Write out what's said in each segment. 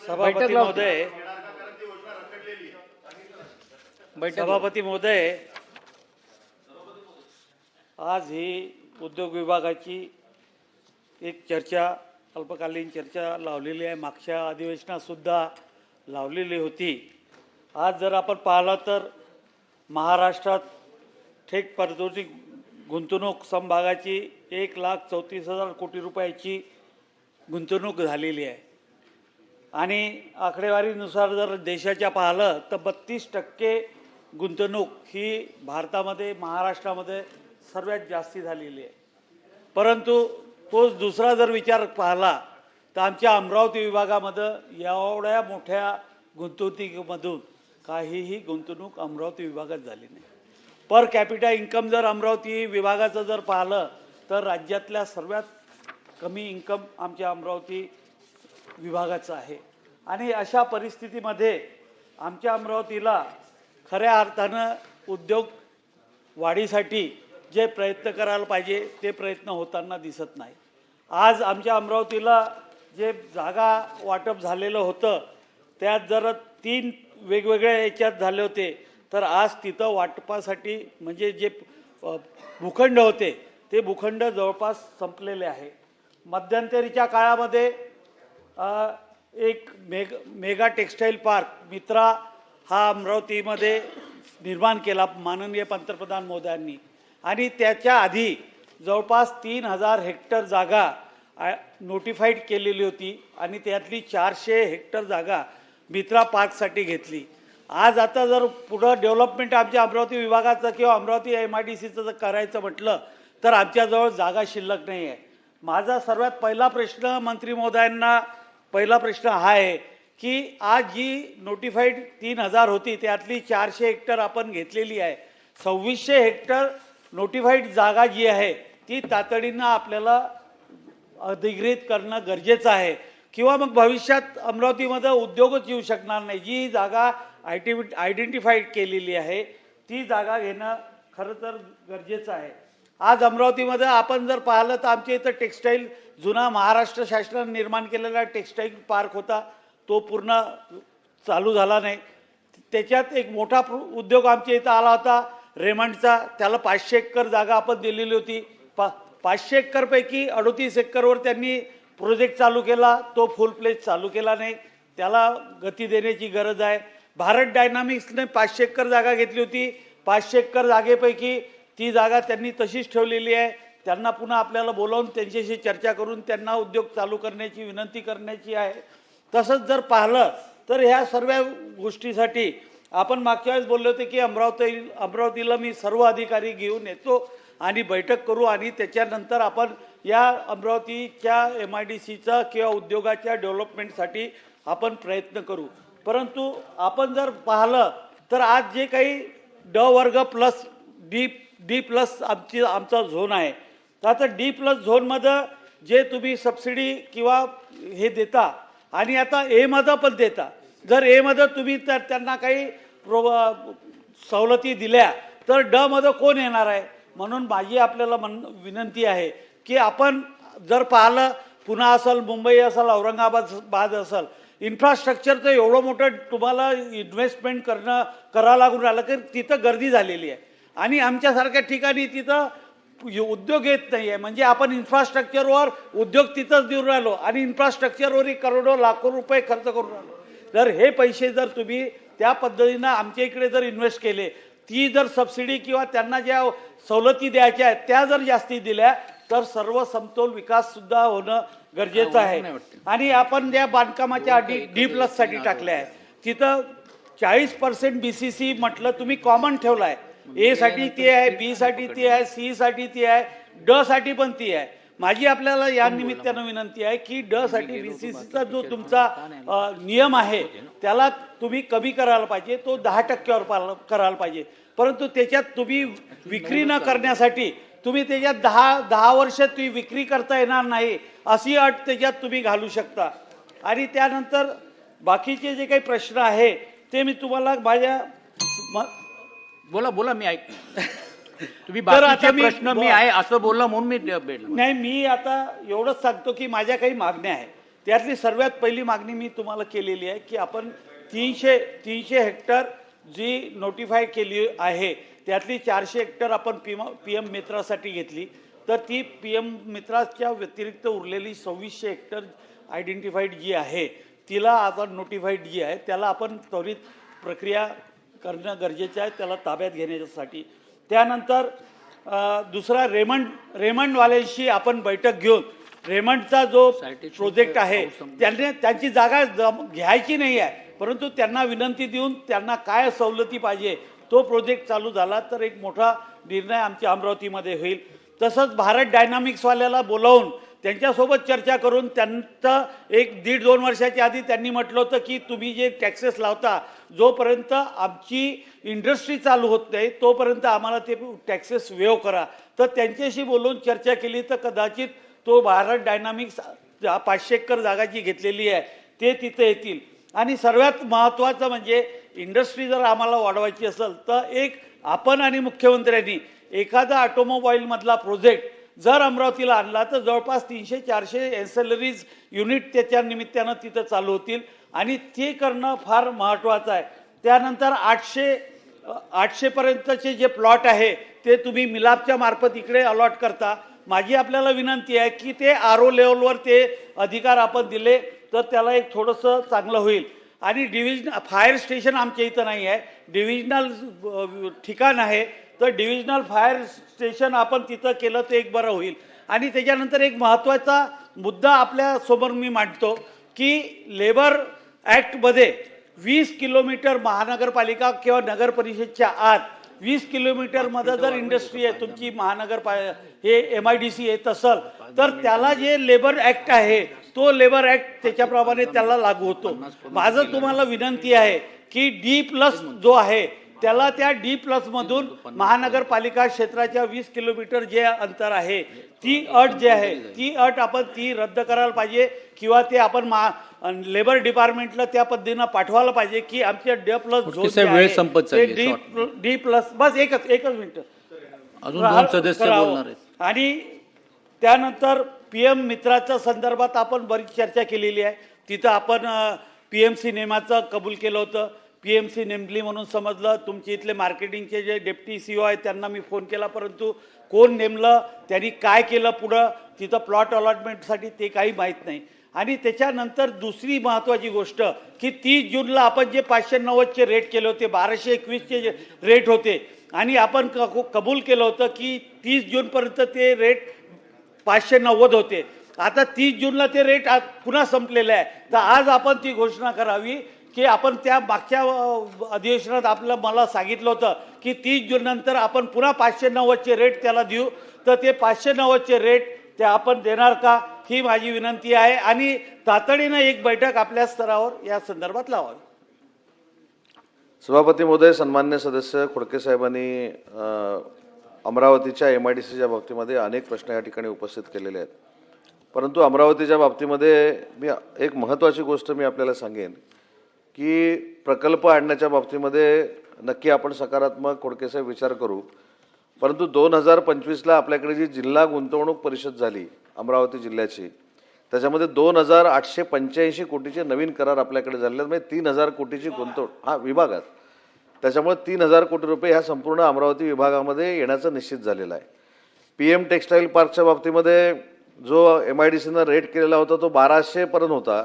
सभापती महोदय, आज ही उद्योग विभागाची एक चर्चा, अल्पकालीन चर्चा लावलेली आहे. मागच्या अधिवेशनात सुद्धा लावलेली होती. आज जर आपण पाहिलं तर महाराष्ट्रात थेट परदेशी गुंतवणूक समभागाची 1,34,000 कोटी रुपयाची गुंतवणूक झालेली आहे. आणि आकडेवारीनुसार जर देशाच्या पाहिलं तर 32% गुंतवणूक ही भारतामध्ये, महाराष्ट्रामध्ये सर्वात जास्ती झालेली आहे. परंतु तोच दुसरा जर विचार पाहिला तर आमच्या अमरावती विभागामध्ये एवढ्या मोठ्या गुंतवणुकीमधून काहीही गुंतवणूक अमरावती विभागात झाली नाही. पर कॅपिटा इन्कम जर अमरावती विभागाचं जर पाहिलं तर राज्यातल्या सर्वात कमी इन्कम आमच्या अमरावती विभागाचं आहे. आणि अशा परिस्थितीमध्ये आमच्या अमरावतीला खऱ्या अर्थानं उद्योग वाढीसाठी जे प्रयत्न करायला पाहिजे ते प्रयत्न होताना दिसत नाही. आज आमच्या अमरावतीला जे जागा वाटप झालेलं होतं त्यात जर 3 वेगवेगळ्या याच्यात झाले होते, तर आज तिथं वाटपासाठी म्हणजे जे भूखंड होते ते भूखंड जवळपास संपलेले आहे. मध्यंतरीच्या काळामध्ये एक मेगा टेक्स्टाईल पार्क मित्रा हा अमरावतीमध्ये निर्माण केला माननीय पंतप्रधान मोदयांनी. आणि त्याच्या आधी जवळपास 3,000 हेक्टर जागा नोटिफाईड केलेली होती आणि त्यातली 400 हेक्टर जागा मित्रा पार्कसाठी घेतली. आज आता जर पुढं डेव्हलपमेंट आमच्या अमरावती विभागाचं किंवा अमरावती MIDCचं जर करायचं म्हटलं तर आमच्याजवळ जागा शिल्लक नाही आहे. माझा सर्वात पहिला प्रश्न मंत्री महोदयांना पहिला प्रश्न हा आहे की आज जी नोटिफाईड 3,000 होती त्यातली 400 हेक्टर आपण घेतलेली आहे. 2600 हेक्टर नोटिफाईड जागा जी आहे ती तातडीनं आपल्याला अधिग्रहित करणं गरजेचं आहे, किंवा मग भविष्यात अमरावतीमध्ये उद्योगच येऊ शकणार नाही. जी जागा आयडेंटिफाईड केलेली आहे ती जागा घेणं खरं तर गरजेचं आहे. आज अमरावतीमध्ये आपण जर पाहिलं तर आमच्या इथं टेक्स्टाईल जुना महाराष्ट्र शासनाने निर्माण केलेला टेक्स्टाईल पार्क होता, तो पूर्ण चालू झाला नाही. त्याच्यात एक मोठा उद्योग आमच्या इथं आला होता रेमंडचा, त्याला 500 एकर जागा आपण दिलेली होती. 500 एकरपैकी 38 एकरवर त्यांनी प्रोजेक्ट चालू केला, तो फुल प्लेज चालू केला नाही. त्याला गती देण्याची गरज आहे. भारत डायनामिक्सने 500 एकर जागा घेतली होती. 500 एकर जागेपैकी ती जागा त्यांनी तशीच ठेवलेली आहे. त्यांना पुन्हा आपल्याला बोलावून त्यांच्याशी चर्चा करून त्यांना उद्योग चालू करण्याची विनंती करण्याची आहे. तसंच जर पाहिलं तर ह्या सर्व गोष्टीसाठी आपण मागच्या वेळेस बोलले होते की अमरावतीला मी सर्व अधिकारी घेऊन येतो आणि बैठक करू आणि त्याच्यानंतर आपण या अमरावतीच्या MIDCचा किंवा उद्योगाच्या डेव्हलपमेंटसाठी आपण प्रयत्न करू. परंतु आपण जर पाहिलं तर आज जे काही ड वर्ग प्लस डी प्लस आमचा झोन आहे, तर आता D+ झोनमध्ये जे तुम्ही सबसिडी किंवा हे देता आणि आता Aमध्ये पण देता, जर Aमध्ये तुम्ही तर त्यांना काही सवलती दिल्या तर Dमध्ये कोण येणार आहे? म्हणून माझी आपल्याला विनंती आहे की आपण जर पाहिलं पुणे असेल, मुंबई असेल, औरंगाबाद असेल, इन्फ्रास्ट्रक्चरचं एवढं मोठं तुम्हाला इन्व्हेस्टमेंट करावं लागून राहिलं की तिथं गर्दी झालेली आहे. आणि आमच्यासारख्या ठिकाणी तिथं उद्योग येत नाही आहे. म्हणजे आपण इन्फ्रास्ट्रक्चरवर उद्योग तिथंच देऊन राहिलो आणि इन्फ्रास्ट्रक्चरवर करोडो लाखो रुपये खर्च करून राहिलो. जर हे पैसे जर तुम्ही त्या पद्धतीनं आमच्या इकडे जर इन्व्हेस्ट केले, ती जर सबसिडी किंवा त्यांना ज्या सवलती द्यायच्या आहेत त्या जर जास्ती दिल्या तर सर्व समतोल विकास सुद्धा होणं गरजेचं आहे. आणि आपण ज्या बांधकामाच्या अटी D+ साठी टाकल्या आहे तिथं 40% BCC म्हटलं तुम्ही कॉमन ठेवलं आहे. A साठी ती आहे, B साठी ती आहे, C साठी ती आहे, D साठी पण ती आहे. माझी आपल्याला या निमित्तानं विनंती आहे की D साठी BCCचा जो तुमचा नियम आहे त्याला तुम्ही कमी करायला पाहिजे, तो 10% करायला पाहिजे. परंतु त्याच्यात तुम्ही विक्री न करण्यासाठी तुम्ही त्याच्यात 10 वर्ष तुम्ही विक्री करता येणार नाही अशी अट त्याच्यात तुम्ही घालू शकता. आणि त्यानंतर बाकीचे जे काही प्रश्न आहे ते मी तुम्हाला माझ्या बोला मी ऐक तुम्ही बाकीचे प्रश्न मी आहे असं बोलला म्हणून मी नाही, मी आता एवढंच सांगतो की माझ्या काही मागण्या आहेत त्यातली सर्वात पहिली मागणी मी तुम्हाला केलेली आहे की आपण 300 हेक्टर जी नोटिफाय केली आहे त्यातली 400 हेक्टर आपण PM मित्रासाठी घेतली, तर ती PM मित्राच्या व्यतिरिक्त उरलेली 2600 हेक्टर आयडेंटिफाईड जी आहे तिला आता नोटिफाईड जी आहे त्याला आपण त्वरित प्रक्रिया करणं गरजेचं आहे, त्याला ताब्यात घेण्यासाठी. त्यानंतर दुसरा रेमंडवाल्यांशी आपण बैठक घेऊन रेमंडचा जो प्रोजेक्ट आहे त्यांची जागा घ्यायची नाही आहे, परंतु त्यांना विनंती देऊन त्यांना काय सवलती पाहिजे तो प्रोजेक्ट चालू झाला तर एक मोठा निर्णय आमच्या अमरावतीमध्ये होईल. तसंच भारत डायनामिक्सवाल्याला बोलावून त्यांच्यासोबत चर्चा करून त्यांचं 1-1.5-2 वर्षाच्या आधी त्यांनी म्हटलं होतं की तुम्ही जे टॅक्सेस लावता जोपर्यंत आमची इंडस्ट्री चालू होत नाही तोपर्यंत आम्हाला ते टॅक्सेस वेव करा. तर त्यांच्याशी बोलून चर्चा केली तर कदाचित तो भारत डायनामिक्स 500 एकर जागा जी घेतलेली आहे ते तिथे येतील. आणि सर्वात महत्त्वाचं म्हणजे इंडस्ट्री जर आम्हाला वाढवायची असेल तर एक आपण आणि मुख्यमंत्र्यांनी एखादा ऑटोमोबाईलमधला प्रोजेक्ट जर अमरावतीला आणला तर जवळपास 300-400 एन्सेलरीज युनिट त्याच्या निमित्तानं तिथं चालू होतील आणि ते करणं फार महत्त्वाचं आहे. त्यानंतर 800 पर्यंतचे जे प्लॉट आहे ते तुम्ही मिलापच्या मार्फत इकडे अलॉट करता. माझी आपल्याला विनंती आहे की ते RO लेवलवर ते अधिकार आपण दिले तर त्याला एक थोडंसं चांगलं होईल. आणि फायर स्टेशन आमच्या इथं नाही आहे, डिव्हिजनल ठिकाण आहे, तर डिव्हिजनल फायर स्टेशन आपण तिथं केलं तर एक बरं होईल. आणि त्याच्यानंतर एक महत्त्वाचा मुद्दा आपल्यासमोर मी मांडतो की लेबर ॲक्टमध्ये 20 किलोमीटर महानगरपालिका किंवा नगर परिषदच्या आत 20 किलोमीटरमध्ये जर इंडस्ट्री आहे तुमची हे MIDC येत असेल तर त्याला जे लेबर ॲक्ट आहे तो लेबर ॲक्ट त्याच्याप्रमाणे त्याला लागू होतो. माझं तुम्हाला विनंती आहे की D+ जो आहे त्याला त्या D+ मधून महानगरपालिका क्षेत्राच्या 20 किलोमीटर जे अंतर आहे ती अट जी आहे ती अट आपण ती रद्द करायला पाहिजे किंवा ते आपण लेबर डिपार्टमेंटला त्या पद्धतीनं पाठवायला पाहिजे की आमच्या D+ वेळ संपत चालली D+ बस एकच मिनिट अजून 2 सदस्य बोलणार आहेत. आणि त्यानंतर PM मित्राच्या संदर्भात आपण बरीच चर्चा केलेली आहे. तिथं आपण PMC नेमाचं कबूल केलं होतं. PMC नेमली म्हणून समजलं. तुमचे इथले मार्केटिंगचे जे डेप्टी CEO आहेत त्यांना मी फोन केला, परंतु कोण नेमलं त्यांनी काय केलं पुढं तिथं प्लॉट अलॉटमेंटसाठी ते काही माहीत नाही. आणि त्याच्यानंतर दुसरी महत्त्वाची गोष्ट की 30 जूनला आपण जे 590चे रेट केले होते 1221चे जे रेट होते आणि आपण कबूल केलं होतं की 30 जूनपर्यंत ते रेट 590 होते. आता 30 जूनला ते रेट पुन्हा संपलेले आहे. तर आज आपण ती घोषणा करावी की आपण त्या मागच्या अधिवेशनात मला सांगितलं होतं की 30 जून नंतर आपण पुन्हा 590चे रेट त्याला देऊ, तर ते 590चे रेट ते आपण देणार का ही माझी विनंती आहे. आणि तातडीनं एक बैठक आपल्या स्तरावर या संदर्भात लावावी. सभापती महोदय, सन्मान्य सदस्य खोडके साहेबांनी अमरावतीच्या MIDCच्या बाबतीमध्ये अनेक प्रश्न या ठिकाणी उपस्थित केलेले आहेत, परंतु अमरावतीच्या बाबतीमध्ये मी एक महत्त्वाची गोष्ट मी आपल्याला सांगेन की प्रकल्प आणण्याच्या बाबतीमध्ये नक्की आपण सकारात्मक खोडके साहेब विचार करू, परंतु 2025ला आपल्याकडे जी जिल्हा गुंतवणूक परिषद झाली अमरावती जिल्ह्याची त्याच्यामध्ये 2885 कोटीचे नवीन करार आपल्याकडे झालेले आहेत. म्हणजे 3000 कोटीची गुंतवणूक विभागात, त्याच्यामुळे 3000 कोटी रुपये ह्या संपूर्ण अमरावती विभागामध्ये येण्याचं निश्चित झालेलं आहे. PM टेक्स्टाईल पार्कच्या बाबतीमध्ये जो MIDCनं रेट केलेला होता तो 1200 पर्यंत होता,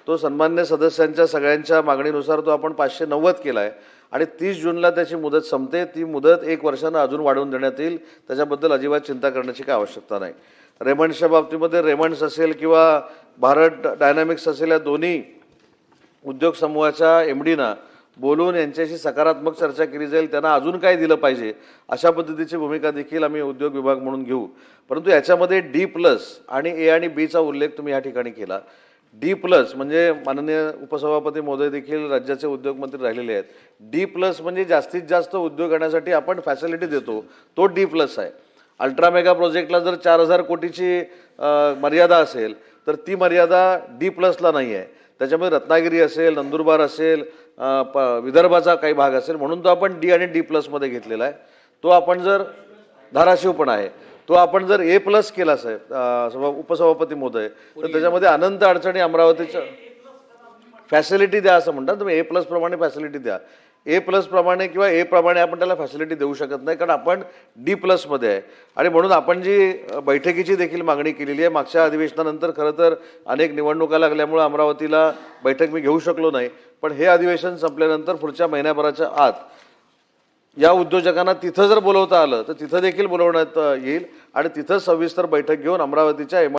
तो सन्मान्य सदस्यांच्या सगळ्यांच्या मागणीनुसार तो आपण 590 केला आहे आणि 30 जूनला त्याची मुदत संपते. ती मुदत 1 वर्षानं अजून वाढवून देण्यात येईल, त्याच्याबद्दल अजिबात चिंता करण्याची काही आवश्यकता नाही. रेमंड्सच्या बाबतीमध्ये रेमंड्स असेल किंवा भारत डायनामिक्स असेल या दोन्ही उद्योग समूहाच्या MDना बोलून यांच्याशी सकारात्मक चर्चा केली जाईल, त्यांना अजून काय दिलं पाहिजे अशा पद्धतीची भूमिका देखील आम्ही उद्योग विभाग म्हणून घेऊ. परंतु याच्यामध्ये D+ आणि A आणि Bचा उल्लेख तुम्ही या ठिकाणी केला. D+ म्हणजे माननीय उपसभापती महोदय देखील राज्याचे उद्योगमंत्री राहिलेले आहेत. D+ म्हणजे जास्तीत जास्त उद्योग येण्यासाठी आपण फॅसिलिटी देतो, तो D+ आहे. अल्ट्रा मेगा प्रोजेक्टला जर 4000 कोटीची मर्यादा असेल तर ती मर्यादा D+ला नाही आहे. त्याच्यामध्ये रत्नागिरी असेल, नंदुरबार असेल, विदर्भाचा काही भाग असेल, म्हणून तो आपण D आणि D+ मध्ये घेतलेला आहे. तो आपण जर धाराशिव पण आहे, तो आपण जर A+ केला साहेब उपसभापती महोदय, तर त्याच्यामध्ये अनंत अडचणी अमरावतीच्या फॅसिलिटी द्या असं म्हणतात. तुम्ही A+ प्रमाणे फॅसिलिटी द्या. A+ प्रमाणे किंवा A प्रमाणे आपण त्याला फॅसिलिटी देऊ शकत नाही, कारण आपण D+ मध्ये आहे. आणि म्हणून आपण जी बैठकीची देखील मागणी केलेली आहे. मागच्या अधिवेशनानंतर खरं तर अनेक निवडणुका लागल्यामुळे अमरावतीला बैठक मी घेऊ शकलो नाही, पण हे अधिवेशन संपल्यानंतर पुढच्या महिन्याभराच्या आत या उद्योजकांना तिथं जर बोलवता आलं तर तिथं देखील बोलवण्यात येईल आणि तिथं सविस्तर बैठक घेऊन अमरावतीच्या